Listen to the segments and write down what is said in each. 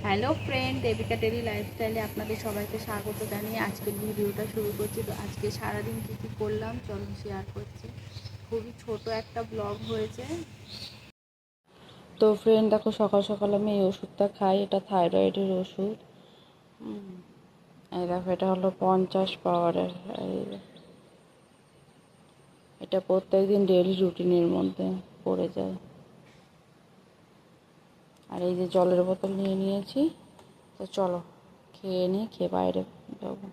Hello friend, Devika daily লাইফস্টাইলে আপনাদের সবাইকে স্বাগত জানিয়ে আজকের ভিডিওটা শুরু করছি। তো আজকে সারাদিন কী কী করলাম চলুন শেয়ার করছি। খুবই ছোট একটা ব্লগ হয়েছে। তো ফ্রেন্ড দেখো, সকাল সকাল আমি এই ওষুধটা খাই, এটা থাইরয়েডের ওষুধ। এই দেখো, এটা হলো 50 পাওয়ারের। এটা প্রত্যেক দিন ডেইলি রুটিনের মধ্যে পড়ে যায়। আর এই যে জলের বোতল নিয়ে নিয়েছি, তো চলো খেয়ে নিয়ে খেয়ে বাইরে যাবো।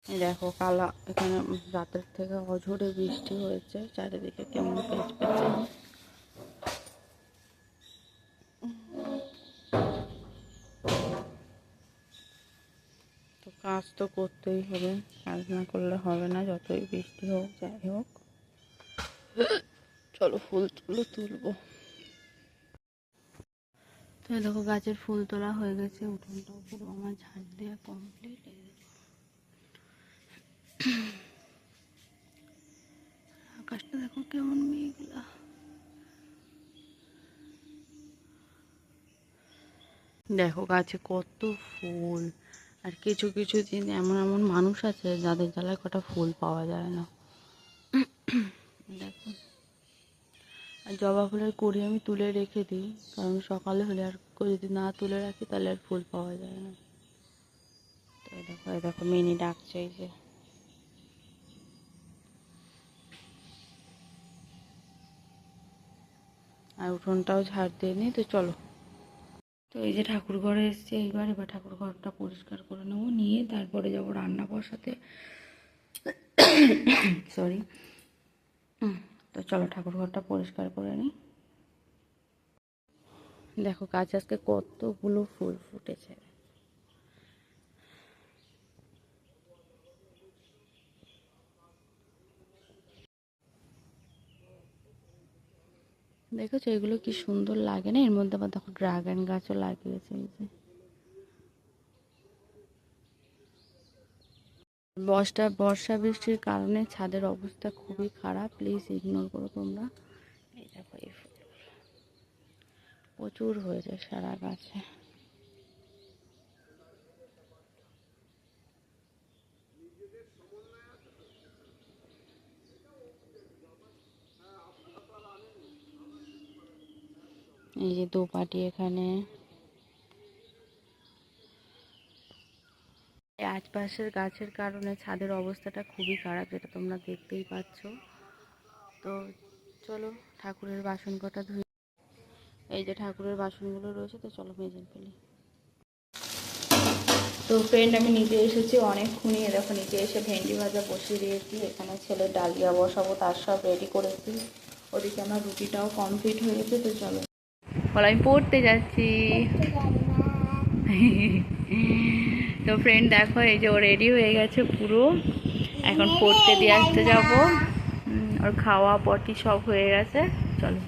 দেখো কালা, এখানে রাতের থেকে অঝোরে বৃষ্টি হয়েছে, চারিদিকে কেমন পেঁচ পেঁচে। তো কাজ তো করতেই হবে, কাজ না করলে হবে না, যতই বৃষ্টি হোক যাই হোক। চলো ফুলগুলো তুলবো। তো দেখো গাছের ফুল তোলা হয়ে গেছে, উঠোনটাও পুরো আমার ঝাড় দেওয়া কমপ্লিট। আকাশটা দেখো কেমন মেঘলা। দেখো গাছে কত ফুল। আর কিছু কিছু দিন এমন এমন মানুষ আছে যাদের জ্বালায় কটা ফুল পাওয়া যায় না। দেখো, আর জবা ফুলের কুড়ি আমি তুলে রেখে দিই, কারণ সকালে হলে আর যদি না তুলে রাখি তাহলে আর ফুল পাওয়া যায় না। তো এই দেখো মিনি ডাকছে, এই যে। আর উঠোনটাও ঝাড় দিয়ে নিই। তো চলো, তো এই যে ঠাকুর ঘরে এসছি এবার ঠাকুর ঘরটা পরিষ্কার করে নেবো, নিয়ে তারপরে যাবো রান্না বসাতে। সরি। তো চলো ঠাকুর ঘরটা পরিষ্কার করে নিই। দেখো গাছ আজকে কতগুলো ফুল ফুটেছে। দেখেছো এগুলো কি সুন্দর লাগে না? এর মধ্যে আবার দেখো ড্রাগন গাছও লাগিয়েছে। এই যে বর্ষা বৃষ্টির কারণে ছাদের অবস্থা খুবই খারাপ, প্লিজ ইগনোর করো তোমরা। এই দেখো এই ফুল প্রচুর হয়েছে সারা গাছে। এই যে দোপাটি এখানে। আশপাশের গাছের কারণে ছাদের অবস্থাটা খুবই খারাপ, যেটা তোমরা দেখতেই পাচ্ছ। তো চলো ঠাকুরের বাসন কটা ধুই। এই যে ঠাকুরের বাসনগুলো রয়েছে, তো চলো মেজে ফেলি। তো ফ্রেন্ড আমি নিচে এসেছি অনেকক্ষণই। দেখো নিচে এসে ভেন্ডি ভাজা বসিয়ে দিয়েছি, এখানে ছেলে ডালিয়া বসাবো, তার সব রেডি করেছি। ওদিকে আমার রুটিটাও কমপ্লিট হয়ে গেছে। তো চলো, বলো আমি পড়তে যাচ্ছি। তো ফ্রেন্ড দেখো, এই যে ও রেডি হয়ে গেছে পুরো, এখন পড়তে দিয়ে আসতে যাবো। ওর খাওয়া পটি সব হয়ে গেছে। চলো।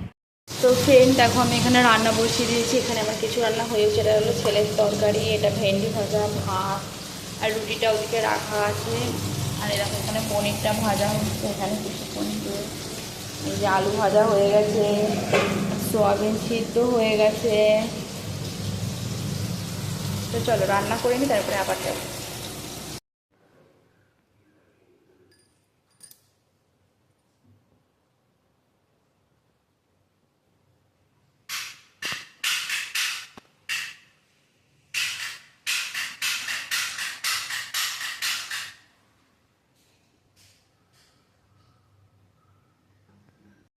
তো ফ্রেন্ড দেখো, আমি এখানে রান্না বসিয়ে দিয়েছি। এখানে আমার কিছু রান্না হয়েছে, এটা হলো ছেলের তরকারি, এটা ভেন্ডি ভাজা, ভাত, আর রুটিটা ওদিকে রাখা আছে। আর এরকম এখানে পনিরটা ভাজা হচ্ছে, এখানে কিছু পনির। এই যে আলু ভাজা হয়ে গেছে, সোয়াবিন সিদ্ধ হয়ে গেছে। তো চলো রান্না করে নিই, তারপরে আবার যাবো।